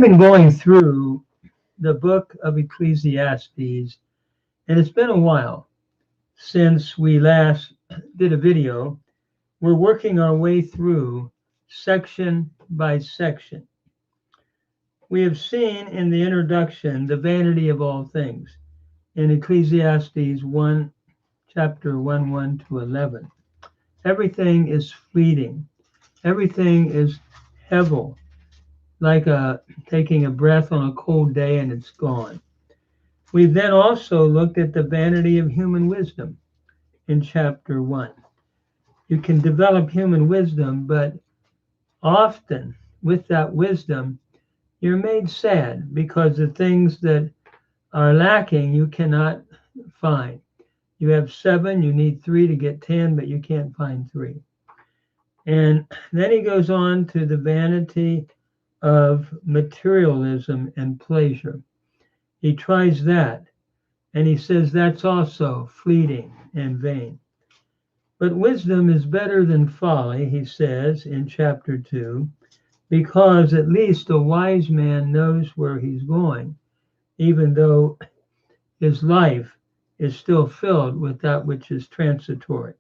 I've been going through the book of Ecclesiastes, and it's been a while since we last did a video. We're working our way through section by section. We have seen in the introduction the vanity of all things in Ecclesiastes 1, chapter 1 to 11. Everything is fleeting. Everything is hevel, like taking a breath on a cold day and it's gone. We then also looked at the vanity of human wisdom in chapter 1. You can develop human wisdom, but often with that wisdom, you're made sad because the things that are lacking you cannot find. You have 7, you need 3 to get 10, but you can't find 3. And then he goes on to the vanity of materialism and pleasure. He tries that, and he says that's also fleeting and vain. But wisdom is better than folly, he says in chapter 2, because at least a wise man knows where he's going, even though his life is still filled with that which is transitory.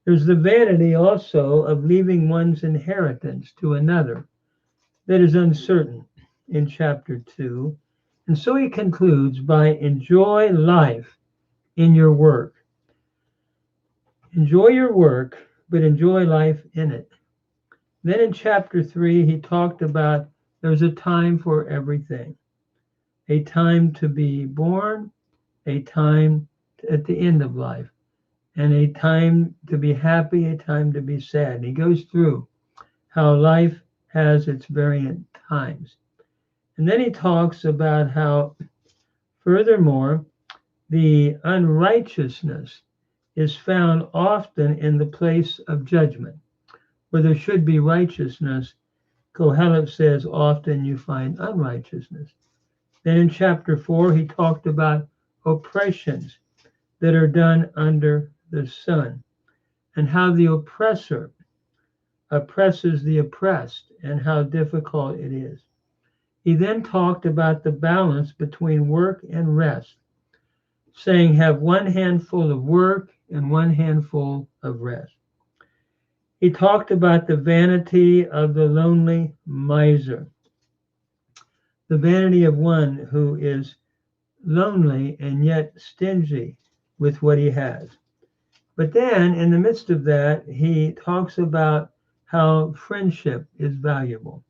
There's the vanity also of leaving one's inheritance to another that is uncertain in chapter 2. And so he concludes by enjoy life in your work. Enjoy your work, but enjoy life in it. Then in chapter 3, he talked about there's a time for everything. A time to be born, a time at the end of life, and a time to be happy, a time to be sad. And he goes through how life has its variant times. And then he talks about how, furthermore, the unrighteousness is found often in the place of judgment. Where there should be righteousness, Kohelet says often you find unrighteousness. Then in chapter 4, he talked about oppressions that are done under the sun and how the oppressor oppresses the oppressed and how difficult it is. He then talked about the balance between work and rest, saying have one handful of work and one handful of rest. He talked about the vanity of the lonely miser, the vanity of one who is lonely and yet stingy with what he has. But then in the midst of that, he talks about how friendship is valuable,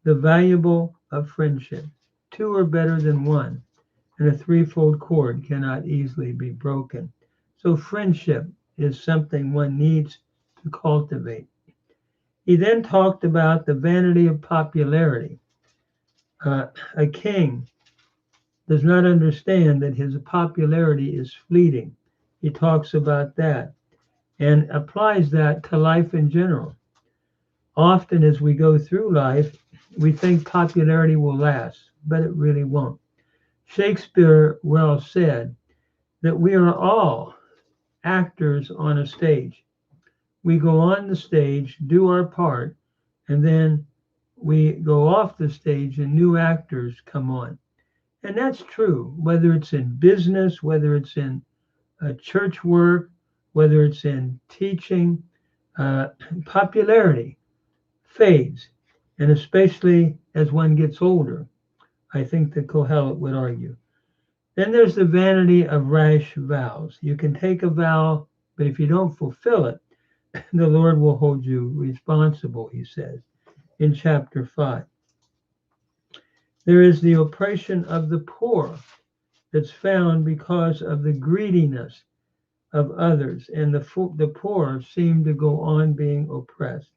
the valuable of friendship. 2 are better than 1, and a threefold cord cannot easily be broken. So friendship is something one needs to cultivate. He then talked about the vanity of popularity. A king does not understand that his popularity is fleeting. He talks about that and applies that to life in general. Often as we go through life, we think popularity will last, but it really won't. Shakespeare well said that we are all actors on a stage. We go on the stage, do our part, and then we go off the stage and new actors come on. And that's true, whether it's in business, whether it's in church work, whether it's in teaching. Popularity fades, and especially as one gets older, I think that Kohelet would argue. Then there's the vanity of rash vows. You can take a vow, but if you don't fulfill it, the Lord will hold you responsible, he says in chapter 5. There is the oppression of the poor that's found because of the greediness of others, and the poor seem to go on being oppressed.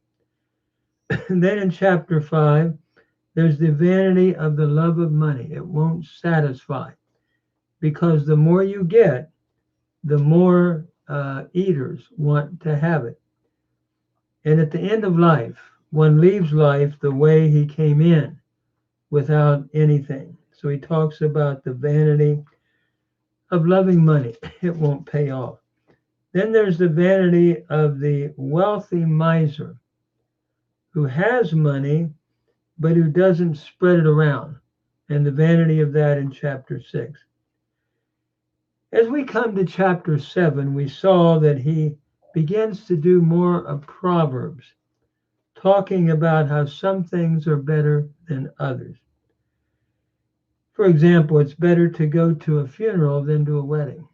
And then in chapter 5, there's the vanity of the love of money. It won't satisfy because the more you get, the more eaters want to have it. And at the end of life, one leaves life the way he came in, without anything. So he talks about the vanity of loving money. It won't pay off. Then there's the vanity of the wealthy miser who has money, but who doesn't spread it around, and the vanity of that in chapter 6. As we come to chapter 7, we saw that he begins to do more of Proverbs, talking about how some things are better than others. For example, it's better to go to a funeral than to a wedding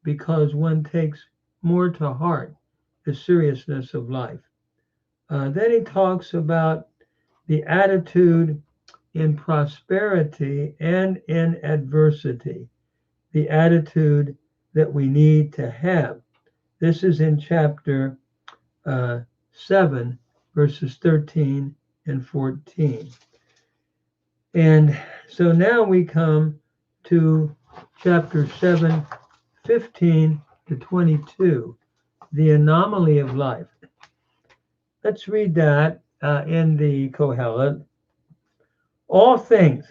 because one takes more to heart the seriousness of life. Then he talks about the attitude in prosperity and in adversity, the attitude that we need to have. This is in chapter 7, verses 13 and 14. And so now we come to chapter 7, 15 to 22, the anomaly of life. Let's read that in the Kohelet. All things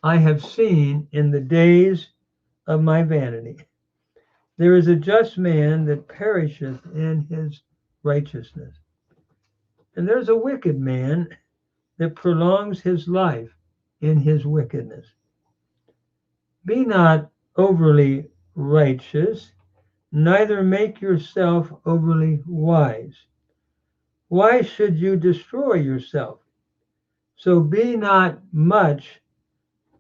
I have seen in the days of my vanity. There is a just man that perisheth in his righteousness, and there's a wicked man that prolongs his life in his wickedness. Be not overly righteous, neither make yourself overly wise. Why should you destroy yourself? So be not much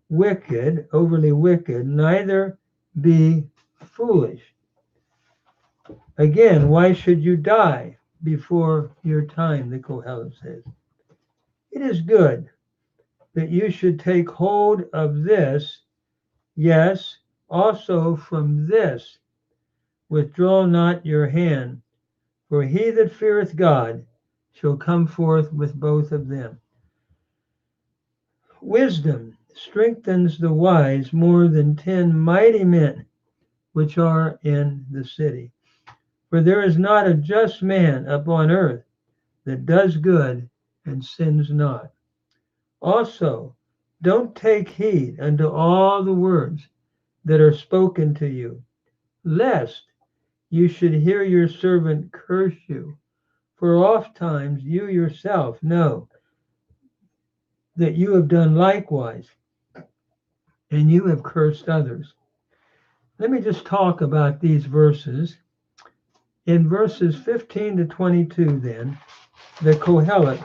wicked, overly wicked, neither be foolish. Again, why should you die before your time, the Kohelet says. It is good that you should take hold of this, yes, also from this. Withdraw not your hand, for he that feareth God shall come forth with both of them. Wisdom strengthens the wise more than 10 mighty men which are in the city. For there is not a just man upon earth that does good and sins not. Also, don't take heed unto all the words that are spoken to you, lest you should hear your servant curse you. For oft times you yourself know that you have done likewise, and you have cursed others. Let me just talk about these verses. In verses 15 to 22, then, the Kohelet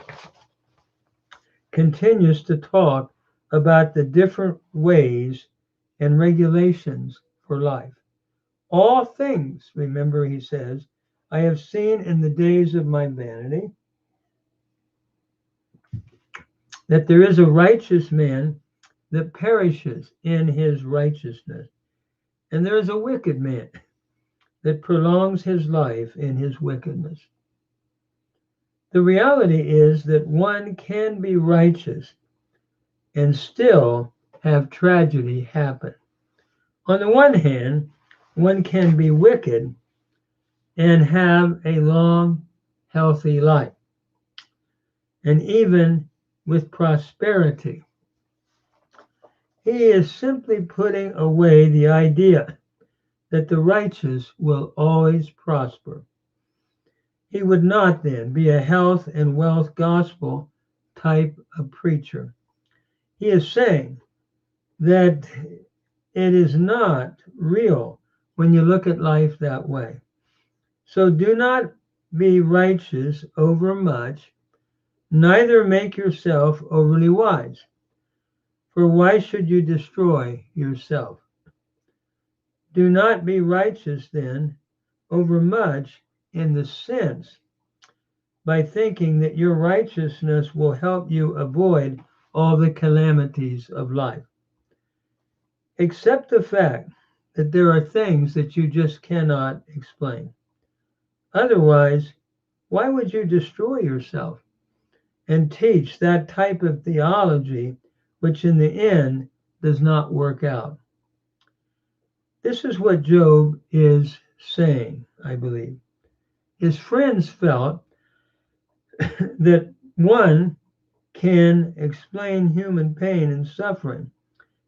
continues to talk about the different ways and regulations for life. All things, remember, he says, I have seen in the days of my vanity, that there is a righteous man that perishes in his righteousness, and there is a wicked man that prolongs his life in his wickedness. The reality is that one can be righteous and still have tragedy happen. On the one hand, one can be wicked and have a long, healthy life, and even with prosperity. He is simply putting away the idea that the righteous will always prosper. He would not then be a health and wealth gospel type of preacher. He is saying that it is not real when you look at life that way. So do not be righteous over much, neither make yourself overly wise. For why should you destroy yourself? Do not be righteous then over much in the sense by thinking that your righteousness will help you avoid all the calamities of life. Accept the fact that there are things that you just cannot explain. Otherwise, why would you destroy yourself and teach that type of theology which in the end does not work out? This is what Job is saying, I believe. His friends felt that one can explain human pain and suffering.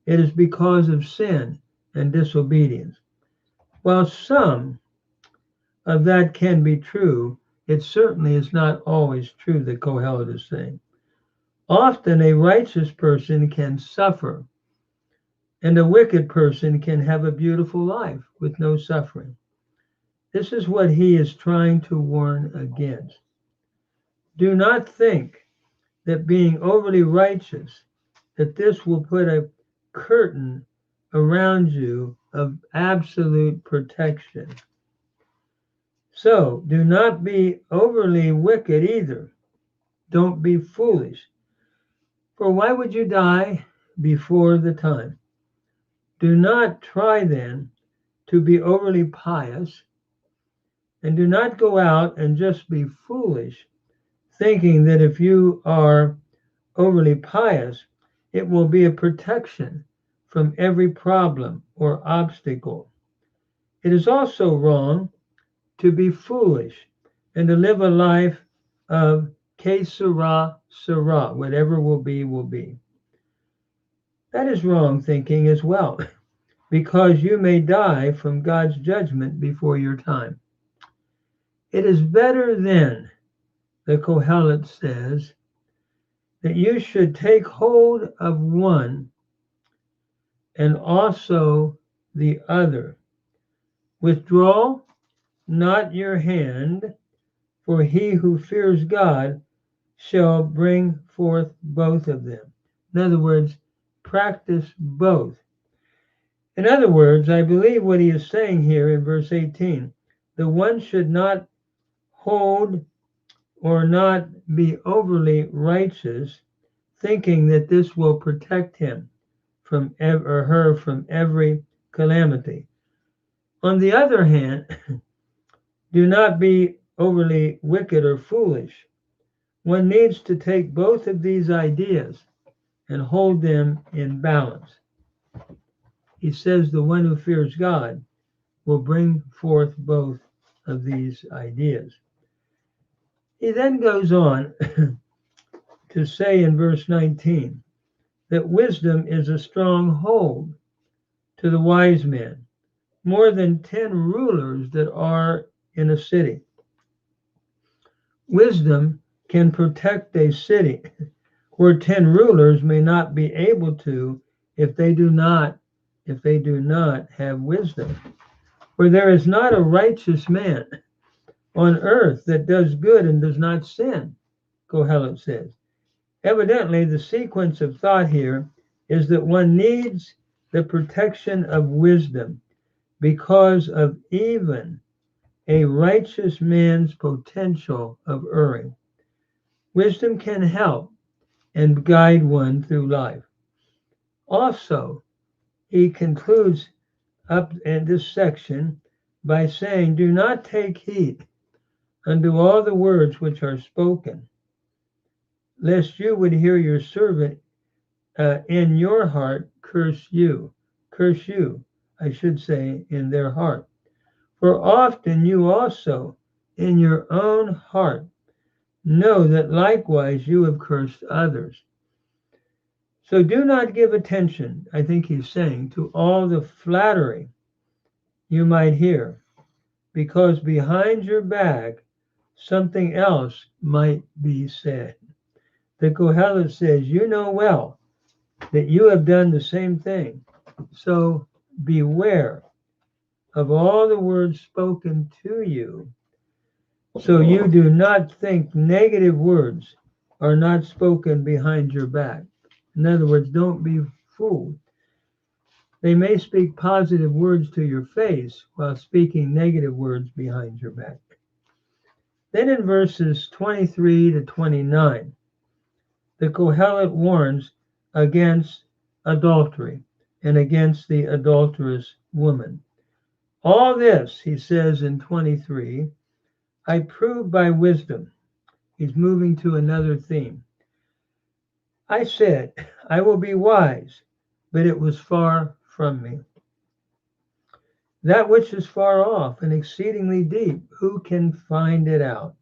It is because of sin and disobedience. While some of that can be true, it certainly is not always true, the Kohelet is saying. Often a righteous person can suffer, and a wicked person can have a beautiful life with no suffering. This is what he is trying to warn against. Do not think that being overly righteous, that this will put a curtain around you of absolute protection. So do not be overly wicked either. Don't be foolish. For why would you die before the time? Do not try then to be overly pious, and do not go out and just be foolish, thinking that if you are overly pious, it will be a protection from every problem or obstacle. It is also wrong to be foolish and to live a life of que sera, sera, whatever will be, will be. That is wrong thinking as well, because you may die from God's judgment before your time. It is better then, the Kohelet says, that you should take hold of one and also the other. Withdraw not your hand, for he who fears God shall bring forth both of them. In other words, practice both. In other words, I believe what he is saying here in verse 18, the one should not hold or not be overly righteous, thinking that this will protect him from or her from every calamity. On the other hand, do not be overly wicked or foolish. One needs to take both of these ideas and hold them in balance. He says the one who fears God will bring forth both of these ideas. He then goes on to say in verse 19 that wisdom is a strong hold to the wise man, more than 10 rulers that are in a city. Wisdom can protect a city where 10 rulers may not be able to if they do not have wisdom. For there is not a righteous man on earth that does good and does not sin, Kohelet says. Evidently, the sequence of thought here is that one needs the protection of wisdom because of even a righteous man's potential of erring. Wisdom can help and guide one through life. Also, he concludes up in this section by saying, do not take heed unto all the words which are spoken, lest you would hear your servant in your heart curse you, I should say, in their heart. For often you also in your own heart know that likewise you have cursed others. So do not give attention, I think he's saying, to all the flattery you might hear, because behind your back something else might be said. The Kohelet says, you know well that you have done the same thing. So beware of all the words spoken to you, so you do not think negative words are not spoken behind your back. In other words, don't be fooled. They may speak positive words to your face while speaking negative words behind your back. Then in verses 23 to 29, the Kohelet warns against adultery and against the adulterous woman. All this, he says in 23, I prove by wisdom. He's moving to another theme. I said, I will be wise, but it was far from me. That which is far off and exceedingly deep, who can find it out?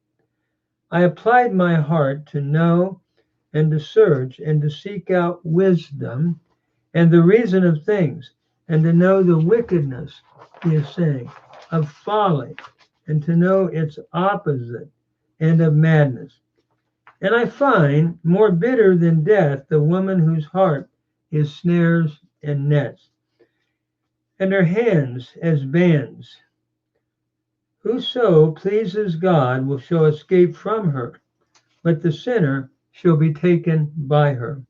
I applied my heart to know and to search and to seek out wisdom and the reason of things, and to know the wickedness, he is saying, of folly, and to know its opposite and of madness. And I find more bitter than death the woman whose heart is snares and nets, and her hands as bands. Whoso pleases God will shall escape from her, but the sinner shall be taken by her.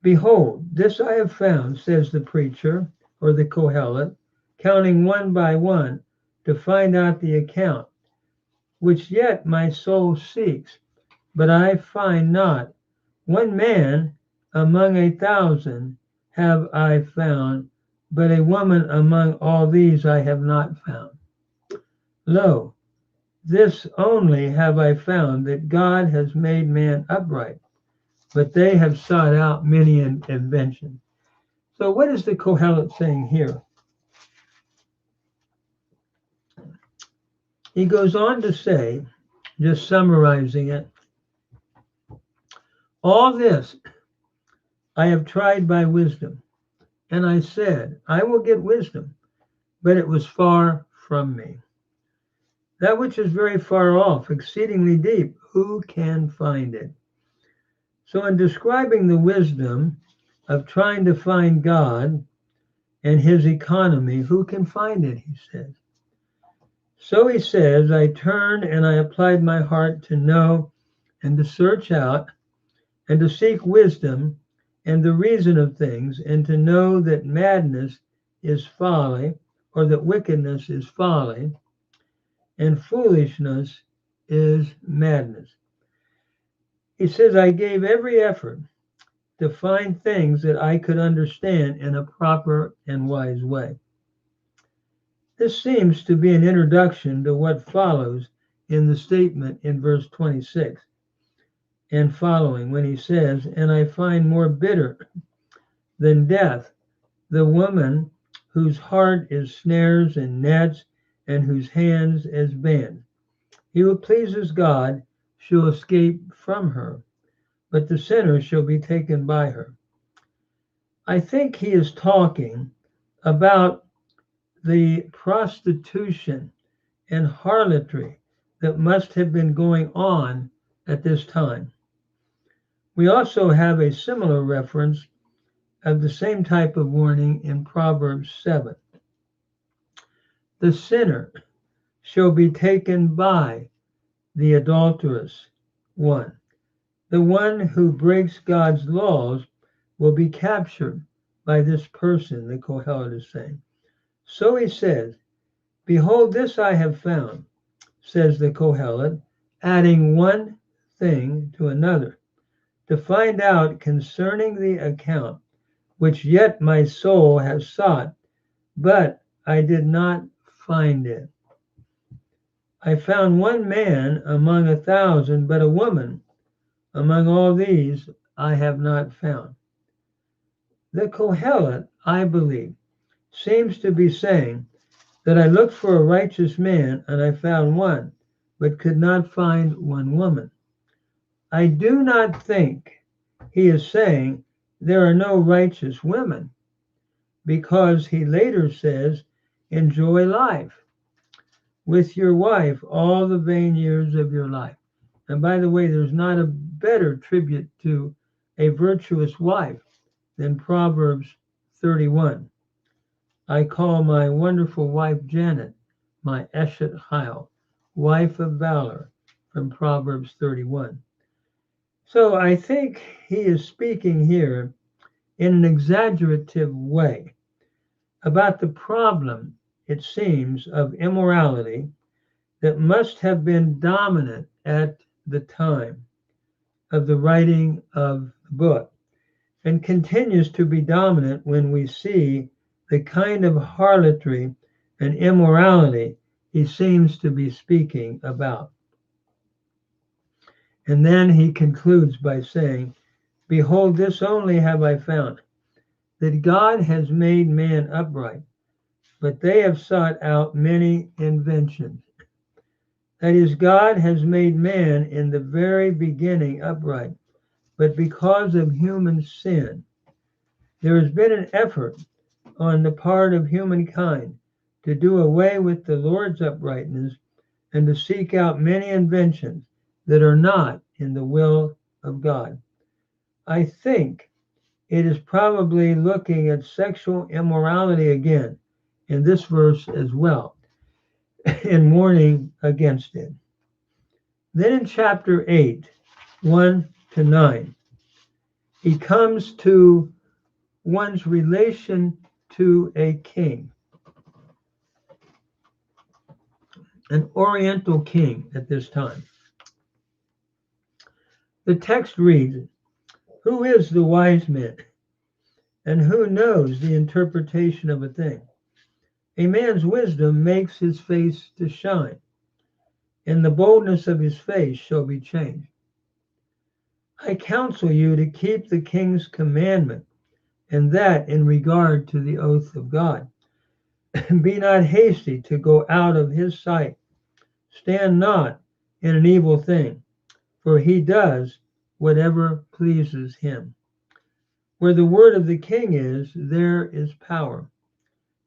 Behold, this I have found, says the preacher, or the Kohelet, counting one by one to find out the account, which yet my soul seeks, but I find not. One man among 1,000 have I found, but a woman among all these I have not found. Lo, this only have I found, that God has made man upright, but they have sought out many inventions. So what is the Kohelet saying here? He goes on to say, just summarizing it, all this I have tried by wisdom, and I said, I will get wisdom, but it was far from me. That which is very far off, exceedingly deep, who can find it? So in describing the wisdom of trying to find God and his economy, who can find it, he says. So he says, I turned and I applied my heart to know and to search out and to seek wisdom and the reason of things, and to know that madness is folly, or that wickedness is folly, and foolishness is madness. He says, I gave every effort to find things that I could understand in a proper and wise way. This seems to be an introduction to what follows in the statement in verse 26 and following, when he says, and I find more bitter than death the woman whose heart is snares and nets, and whose hands as bands. He who pleases God shall escape from her, but the sinner shall be taken by her. I think he is talking about the prostitution and harlotry that must have been going on at this time. We also have a similar reference of the same type of warning in Proverbs 7. The sinner shall be taken by the adulterous one. The one who breaks God's laws will be captured by this person, the Kohelet is saying. So he says, behold, this I have found, says the Kohelet, adding one thing to another, to find out concerning the account, which yet my soul has sought, but I did not find it. I found one man among 1,000, but a woman among all these I have not found. The Kohelet, I believe, seems to be saying that I looked for a righteous man and I found one, but could not find one woman. I do not think he is saying there are no righteous women, because he later says, enjoy life with your wife all the vain years of your life. And by the way, there's not a better tribute to a virtuous wife than Proverbs 31. I call my wonderful wife Janet, my Eshet Chayil, wife of valor, from Proverbs 31. So I think he is speaking here in an exaggerative way about the problem, it seems, of immorality that must have been dominant at the time of the writing of the book, and continues to be dominant when we see the kind of harlotry and immorality he seems to be speaking about. And then he concludes by saying, behold, this only have I found, that God has made man upright, but they have sought out many inventions. That is, God has made man in the very beginning upright, but because of human sin, there has been an effort on the part of humankind to do away with the Lord's uprightness and to seek out many inventions that are not in the will of God. I think it is probably looking at sexual immorality again in this verse as well, and warning against it. Then in chapter 8, 1 to 9, he comes to one's relation to a king, an oriental king at this time. The text reads, "Who is the wise man, and who knows the interpretation of a thing? A man's wisdom makes his face to shine, and the boldness of his face shall be changed. I counsel you to keep the king's commandment, and that in regard to the oath of God. Be not hasty to go out of his sight. Stand not in an evil thing, for he does whatever pleases him. Where the word of the king is, there is power.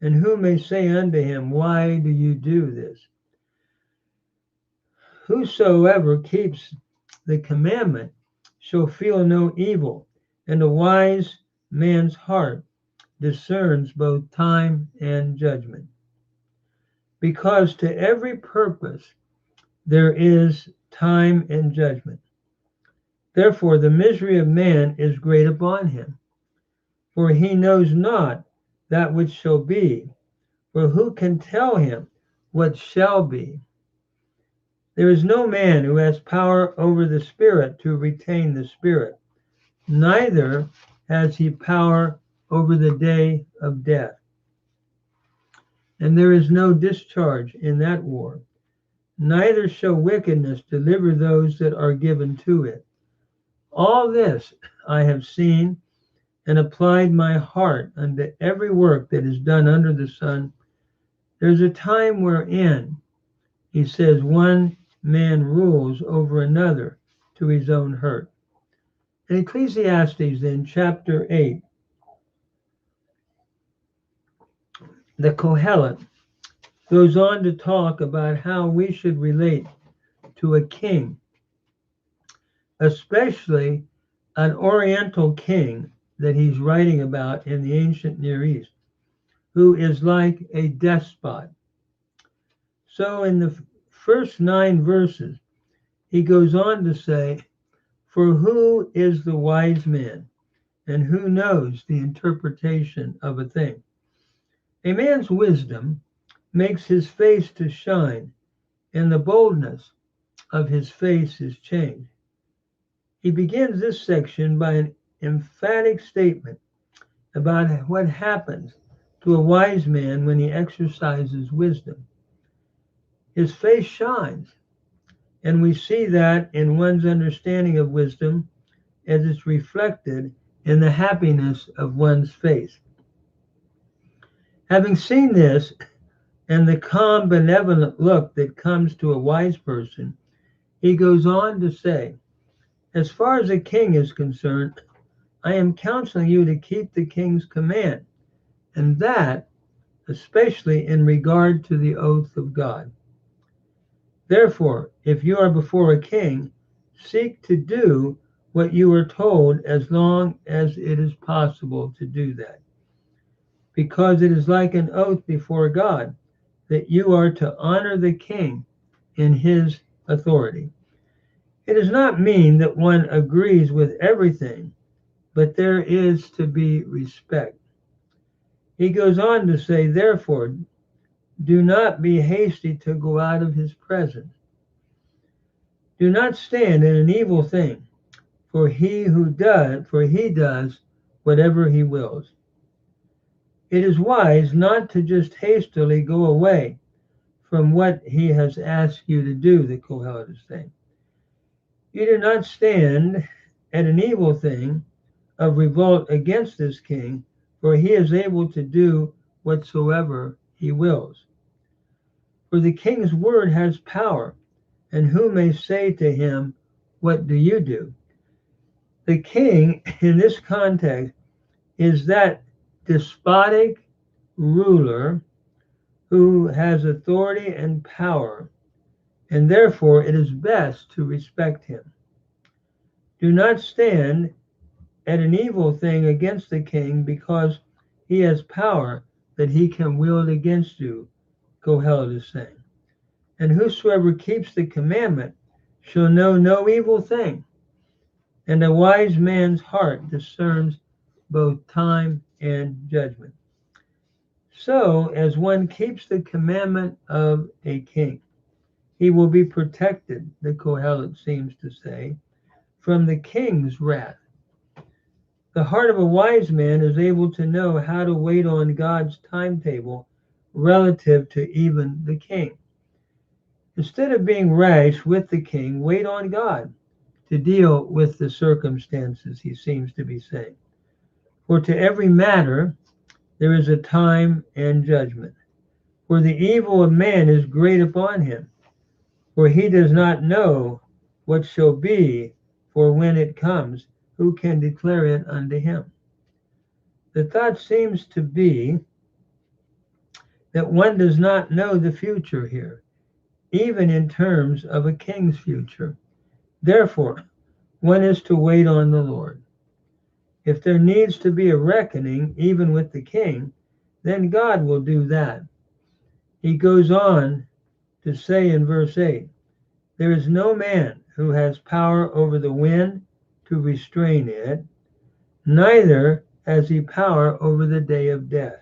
And who may say unto him, Why do you do this? Whosoever keeps the commandment shall feel no evil, and a wise man's heart discerns both time and judgment. Because to every purpose there is time and judgment. Therefore the misery of man is great upon him, for he knows not that which shall be, for who can tell him what shall be? There is no man who has power over the Spirit to retain the Spirit, neither has he power over the day of death. And there is no discharge in that war, neither shall wickedness deliver those that are given to it. All this I have seen, and applied my heart unto every work that is done under the sun. There's a time wherein, he says, one man rules over another to his own hurt. In Ecclesiastes, then, chapter 8, the Kohelet goes on to talk about how we should relate to a king, especially an oriental king that he's writing about in the ancient Near East, who is like a despot. So in the first 9 verses, he goes on to say, For who is the wise man, and who knows the interpretation of a thing? A man's wisdom makes his face to shine, and the boldness of his face is changed. He begins this section by an emphatic statement about what happens to a wise man when he exercises wisdom. His face shines, and we see that in one's understanding of wisdom as it's reflected in the happiness of one's face. Having seen this and the calm, benevolent look that comes to a wise person, he goes on to say, As far as a king is concerned, I am counseling you to keep the king's command, and that especially in regard to the oath of God. Therefore, if you are before a king, seek to do what you are told as long as it is possible to do that, because it is like an oath before God that you are to honor the king in his authority. It does not mean that one agrees with everything, but there is to be respect. He goes on to say, Therefore, do not be hasty to go out of his presence. Do not stand in an evil thing, for he does whatever he wills. It is wise not to just hastily go away from what he has asked you to do, the Kohelet is saying. You do not stand at an evil thing of revolt against this king, for he is able to do whatsoever he wills. For the king's word has power, and who may say to him, What do you do? The king, in this context, is that despotic ruler who has authority and power and therefore it is best to respect him. Do not stand at an evil thing against the king, because he has power that he can wield against you, Kohelet is saying. And whosoever keeps the commandment shall know no evil thing. And a wise man's heart discerns both time and judgment. So, as one keeps the commandment of a king, he will be protected, the Kohelet seems to say, from the king's wrath. The heart of a wise man is able to know how to wait on God's timetable relative to even the king. Instead of being rash with the king, wait on God to deal with the circumstances, he seems to be saying. For to every matter there is a time and judgment. For the evil of man is great upon him, for he does not know what shall be, for when it comes, who can declare it unto him? The thought seems to be that one does not know the future here, even in terms of a king's future. Therefore, one is to wait on the Lord. If there needs to be a reckoning, even with the king, then God will do that. He goes on to say in verse 8, there is no man who has power over the wind to restrain it, neither has he power over the day of death.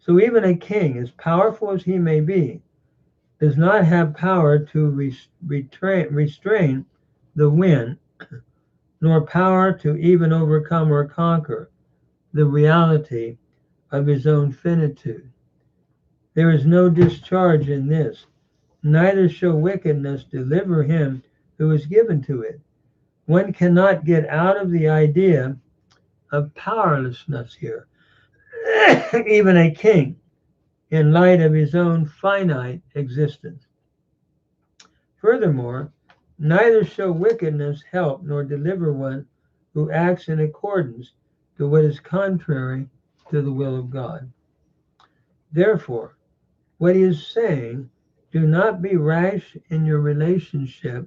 So even a king, as powerful as he may be, does not have power to restrain the wind, nor power to even overcome or conquer the reality of his own finitude. There is no discharge in this, neither shall wickedness deliver him who is given to it. One cannot get out of the idea of powerlessness here. Even a king, in light of his own finite existence. Furthermore, neither shall wickedness help nor deliver one who acts in accordance to what is contrary to the will of God. Therefore, what he is saying, do not be rash in your relationship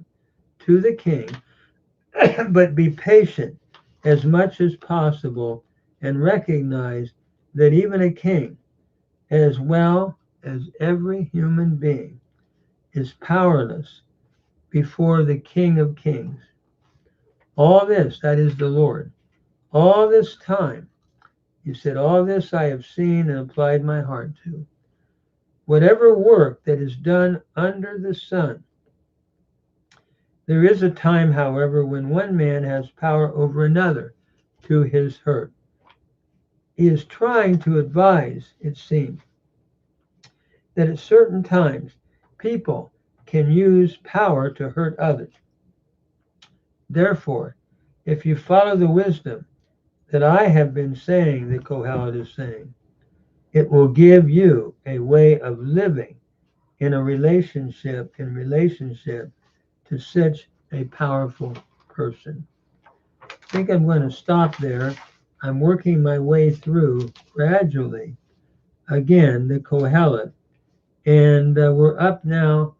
to the king, but be patient as much as possible and recognize that even a king, as well as every human being, is powerless before the King of Kings. All this, that is the Lord, all this time, he said, all this I have seen and applied my heart to. Whatever work that is done under the sun, there is a time, however, when one man has power over another to his hurt. He is trying to advise, it seems, that at certain times people can use power to hurt others. Therefore, if you follow the wisdom that I have been saying, the Kohelet is saying, it will give you a way of living in relationship to such a powerful person. I think I'm going to stop there. I'm working my way through gradually, again, the Kohelet. And we're up now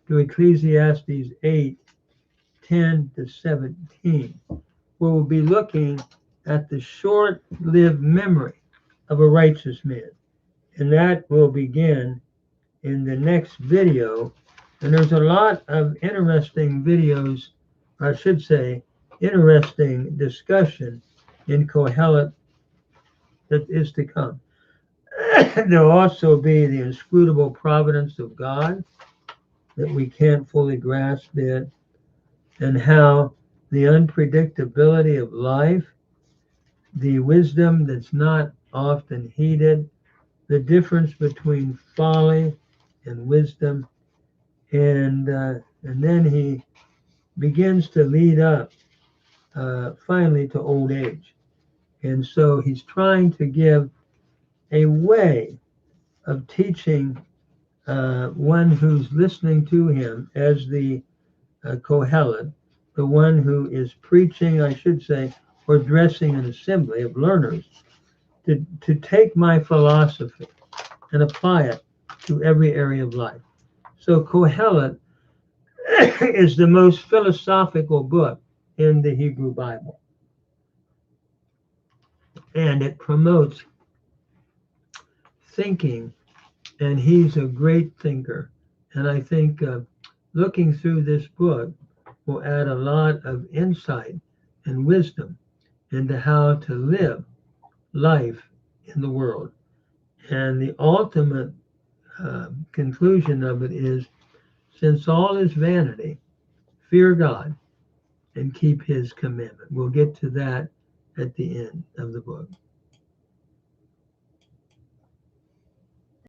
to Ecclesiastes 8:10-17, where we'll be looking at the short-lived memory of a righteous man. And that will begin in the next video. And there's a lot of interesting videos, or I should say, interesting discussion in Kohelet that is to come. There'll also be the inscrutable providence of God, that we can't fully grasp it, and how the unpredictability of life, the wisdom that's not often heeded, the difference between folly and wisdom, and then he begins to lead up finally to old age. And so he's trying to give a way of teaching one who's listening to him as the Kohelet, the one who is preaching, I should say, or addressing an assembly of learners, to take my philosophy and apply it to every area of life. So Kohelet is the most philosophical book in the Hebrew Bible. And it promotes thinking, and he's a great thinker. And I think looking through this book will add a lot of insight and wisdom into how to live life in the world. And the ultimate conclusion of it is, since all is vanity, fear God and keep his commandment. We'll get to that at the end of the book.